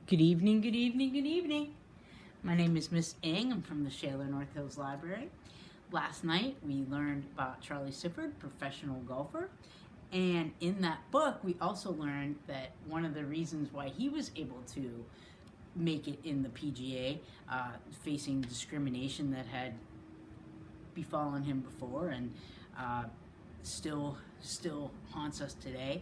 Good evening, good evening, good evening. My name is Miss Ng. I'm from the Shaler North Hills Library. Last night we learned about Charlie Sifford, professional golfer. And in that book, we also learned that one of the reasons why he was able to make it in the PGA, facing discrimination that had befallen him before and uh, still haunts us today,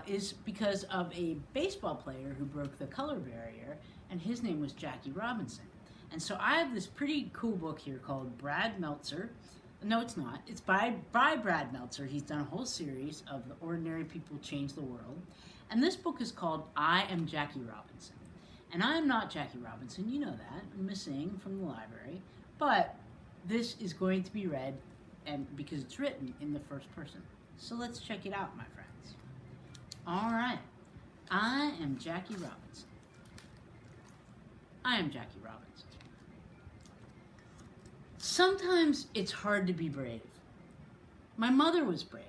is because of a baseball player who broke the color barrier, and his name was Jackie Robinson. And so I have this pretty cool book here called Brad Meltzer. No, it's not. It's by Brad Meltzer. He's done a whole series of The Ordinary People Change the World. And this book is called I Am Jackie Robinson. And I am not Jackie Robinson, you know that. I'm missing from the library. But this is going to be read and because it's written in the first person. So let's check it out, my friends. All right. I am Jackie Robinson. I am Jackie Robinson. Sometimes it's hard to be brave. My mother was brave,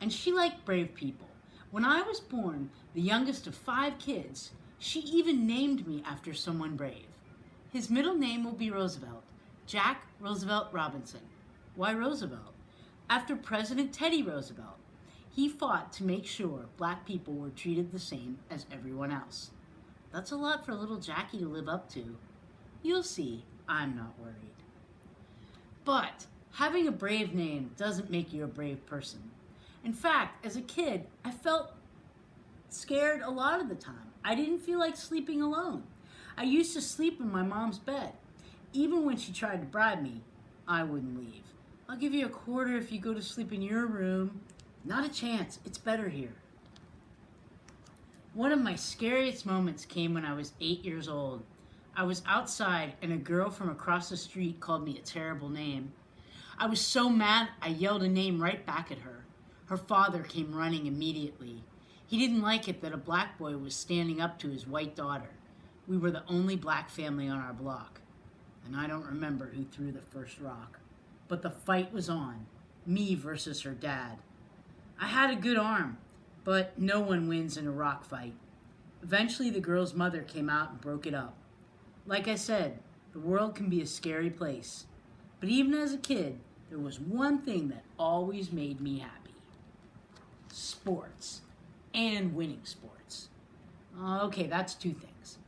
and she liked brave people. When I was born, the youngest of 5 kids, she even named me after someone brave. His middle name will be Roosevelt, Jack Roosevelt Robinson. Why Roosevelt? After President Teddy Roosevelt. He fought to make sure black people were treated the same as everyone else. That's a lot for little Jackie to live up to. You'll see, I'm not worried. But having a brave name doesn't make you a brave person. In fact, as a kid, I felt scared a lot of the time. I didn't feel like sleeping alone. I used to sleep in my mom's bed. Even when she tried to bribe me, I wouldn't leave. I'll give you a quarter if you go to sleep in your room. Not a chance. It's better here. One of my scariest moments came when I was 8 years old. I was outside and a girl from across the street called me a terrible name. I was so mad I yelled a name right back at her. Her father came running immediately. He didn't like it that a black boy was standing up to his white daughter. We were the only black family on our block. And I don't remember who threw the first rock. But the fight was on. Me versus her dad. I had a good arm, but no one wins in a rock fight. Eventually, the girl's mother came out and broke it up. Like I said, the world can be a scary place. But even as a kid, there was one thing that always made me happy. Sports. And winning sports. Okay, that's 2 things.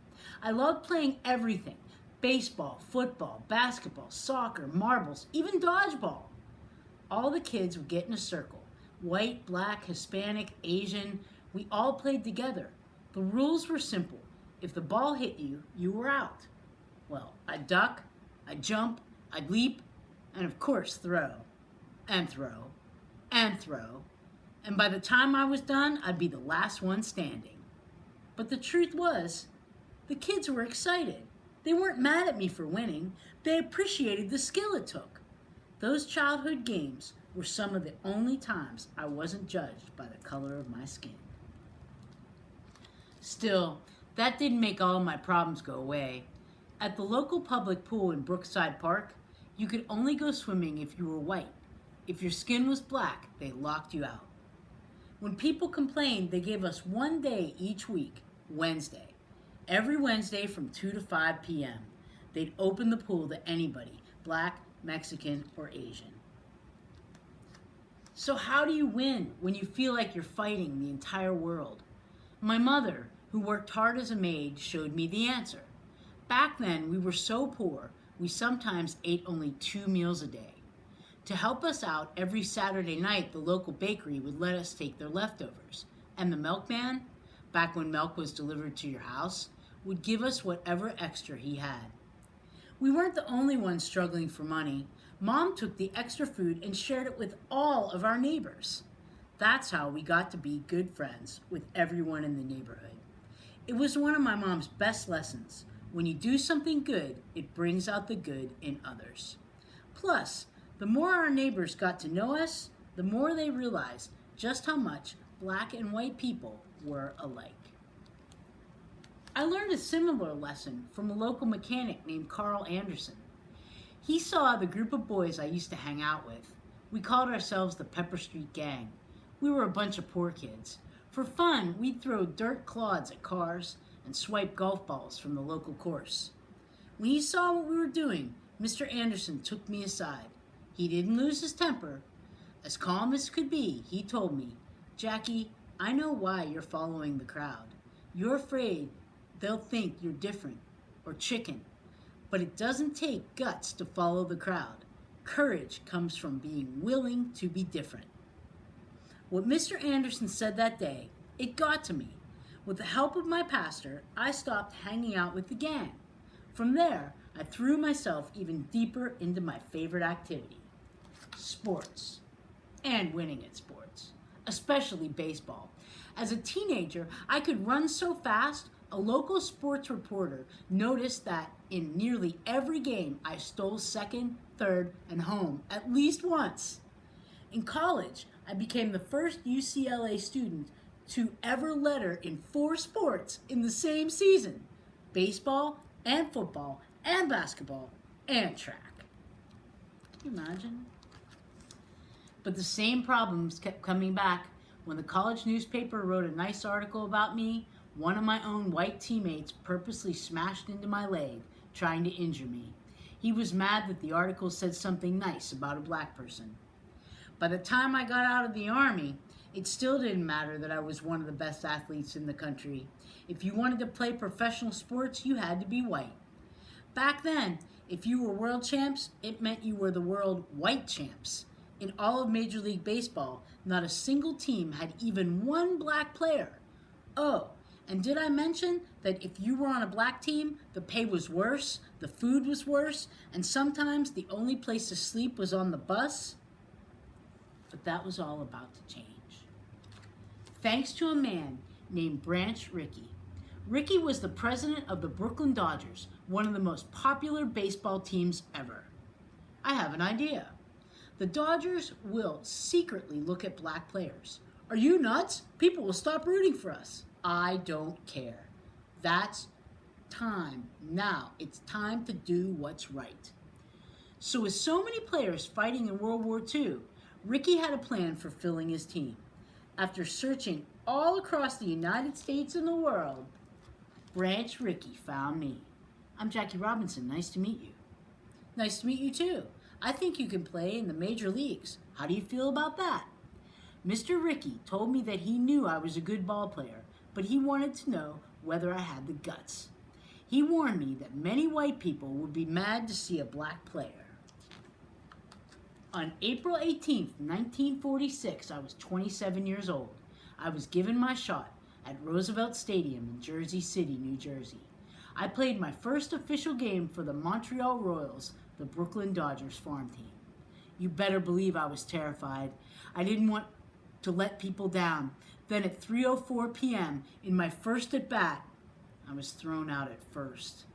I loved playing everything. Baseball, football, basketball, soccer, marbles, even dodgeball. All the kids would get in a circle. White, black, Hispanic, Asian, we all played together. The rules were simple. If the ball hit you, you were out. Well, I'd duck, I'd jump, I'd leap, and of course throw. And throw. And throw. And by the time I was done, I'd be the last one standing. But the truth was, the kids were excited. They weren't mad at me for winning. They appreciated the skill it took. Those childhood games were some of the only times I wasn't judged by the color of my skin. Still, that didn't make all of my problems go away. At the local public pool in Brookside Park, you could only go swimming if you were white. If your skin was black, they locked you out. When people complained, they gave us one day each week, Wednesday. Every Wednesday from 2 to 5 p.m., they'd open the pool to anybody, black, Mexican, or Asian. So how do you win when you feel like you're fighting the entire world? My mother, who worked hard as a maid, showed me the answer. Back then, we were so poor, we sometimes ate only 2 meals a day. To help us out, every Saturday night, the local bakery would let us take their leftovers. And the milkman, back when milk was delivered to your house, would give us whatever extra he had. We weren't the only ones struggling for money. Mom took the extra food and shared it with all of our neighbors. That's how we got to be good friends with everyone in the neighborhood. It was one of my mom's best lessons. When you do something good, it brings out the good in others. Plus, the more our neighbors got to know us, the more they realized just how much black and white people were alike. I learned a similar lesson from a local mechanic named Carl Anderson. He saw the group of boys I used to hang out with. We called ourselves the Pepper Street Gang. We were a bunch of poor kids. For fun, we'd throw dirt clods at cars and swipe golf balls from the local course. When he saw what we were doing, Mr. Anderson took me aside. He didn't lose his temper. As calm as could be, he told me, "Jackie, I know why you're following the crowd. You're afraid they'll think you're different or chicken. But it doesn't take guts to follow the crowd. Courage comes from being willing to be different." What Mr. Anderson said that day, it got to me. With the help of my pastor, I stopped hanging out with the gang. From there, I threw myself even deeper into my favorite activity, sports, and winning at sports, especially baseball. As a teenager, I could run so fast, a local sports reporter noticed that in nearly every game I stole second, third, and home at least once. In college, I became the first UCLA student to ever letter in 4 sports in the same season: baseball and football and basketball and track. Can you imagine? But the same problems kept coming back. When the college newspaper wrote a nice article about me, one of my own white teammates purposely smashed into my leg, trying to injure me. He was mad that the article said something nice about a black person. By the time I got out of the Army, it still didn't matter that I was one of the best athletes in the country. If you wanted to play professional sports, you had to be white. Back then, if you were world champs, it meant you were the world white champs. In all of Major League Baseball, not a single team had even one black player. Oh, and did I mention that if you were on a black team, the pay was worse, the food was worse, and sometimes the only place to sleep was on the bus? But that was all about to change. Thanks to a man named Branch Rickey. Rickey was the president of the Brooklyn Dodgers, one of the most popular baseball teams ever. I have an idea. The Dodgers will secretly look at black players. Are you nuts? People will stop rooting for us. I don't care. That's time. Now it's time to do what's right. So with so many players fighting in World War II, Rickey had a plan for filling his team. After searching all across the United States and the world, Branch Rickey found me. I'm Jackie Robinson. Nice to meet you. Nice to meet you too. I think you can play in the major leagues. How do you feel about that? Mr. Rickey told me that he knew I was a good ball player, but he wanted to know whether I had the guts. He warned me that many white people would be mad to see a black player. On April 18, 1946, I was 27 years old. I was given my shot at Roosevelt Stadium in Jersey City, New Jersey. I played my first official game for the Montreal Royals, the Brooklyn Dodgers farm team. You better believe I was terrified. I didn't want to let people down. Then at 3:04 p.m., in my first at-bat, I was thrown out at first.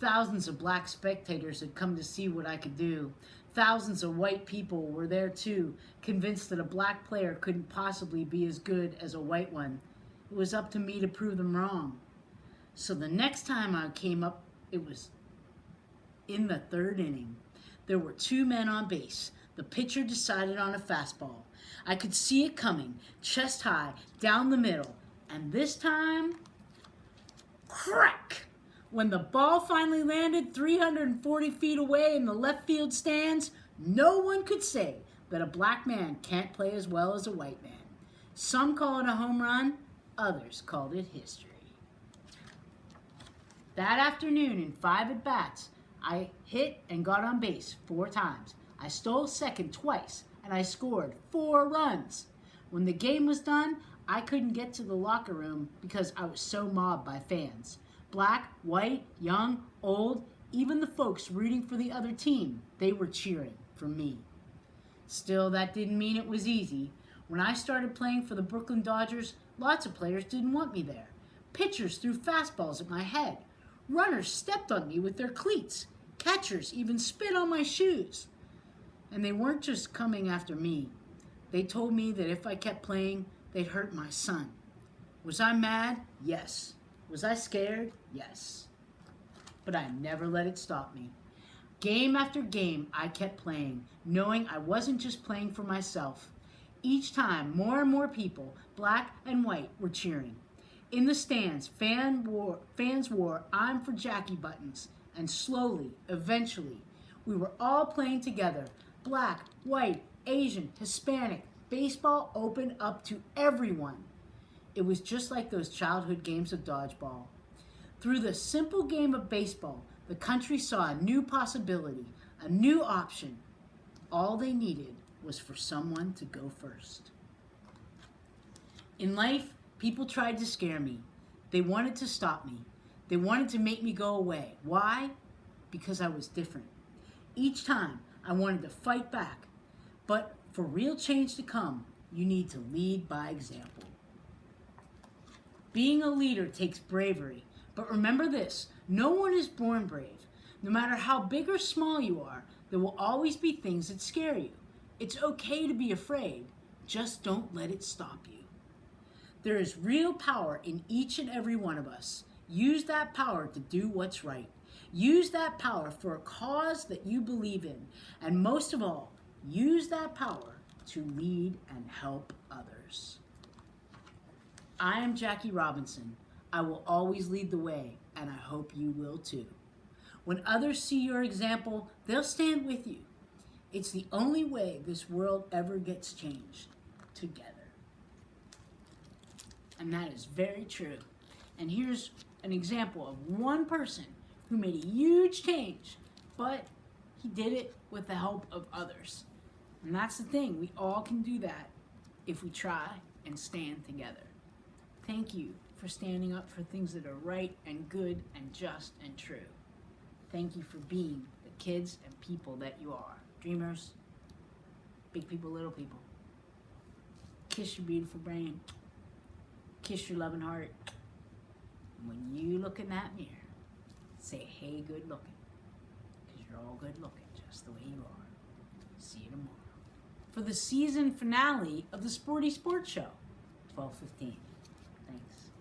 Thousands of black spectators had come to see what I could do. Thousands of white people were there too, convinced that a black player couldn't possibly be as good as a white one. It was up to me to prove them wrong. So the next time I came up, it was in the 3rd inning. There were 2 men on base. The pitcher decided on a fastball. I could see it coming, chest high, down the middle. And this time, crack! When the ball finally landed 340 feet away in the left field stands, no one could say that a black man can't play as well as a white man. Some call it a home run, others called it history. That afternoon, in 5 at-bats, I hit and got on base 4 times. I stole second twice, and I scored 4 runs. When the game was done, I couldn't get to the locker room because I was so mobbed by fans. Black, white, young, old, even the folks rooting for the other team, they were cheering for me. Still, that didn't mean it was easy. When I started playing for the Brooklyn Dodgers, lots of players didn't want me there. Pitchers threw fastballs at my head. Runners stepped on me with their cleats. Catchers even spit on my shoes. And they weren't just coming after me. They told me that if I kept playing, they'd hurt my son. Was I mad? Yes. Was I scared? Yes. But I never let it stop me. Game after game, I kept playing, knowing I wasn't just playing for myself. Each time, more and more people, black and white, were cheering. In the stands, fans wore "I'm for Jackie" buttons, and slowly, eventually, we were all playing together. Black, white, Asian, Hispanic. Baseball opened up to everyone. It was just like those childhood games of dodgeball. Through the simple game of baseball, the country saw a new possibility, a new option. All they needed was for someone to go first. In life, people tried to scare me. They wanted to stop me. They wanted to make me go away. Why? Because I was different. Each time, I wanted to fight back. But for real change to come, you need to lead by example. Being a leader takes bravery. But remember this, no one is born brave. No matter how big or small you are, there will always be things that scare you. It's okay to be afraid. Just don't let it stop you. There is real power in each and every one of us. Use that power to do what's right. Use that power for a cause that you believe in. And most of all, use that power to lead and help others. I am Jackie Robinson. I will always lead the way, and I hope you will too. When others see your example, they'll stand with you. It's the only way this world ever gets changed, together. And that is very true. And here's an example of one person who made a huge change, but he did it with the help of others. And that's the thing, we all can do that if we try and stand together. Thank you for standing up for things that are right and good and just and true. Thank you for being the kids and people that you are. Dreamers, big people, little people. Kiss your beautiful brain. Kiss your loving heart. And when you look in that mirror, say, hey, good looking. Because you're all good looking, just the way you are. See you tomorrow for the season finale of the Sporty Sports Show, 12:15. Thanks.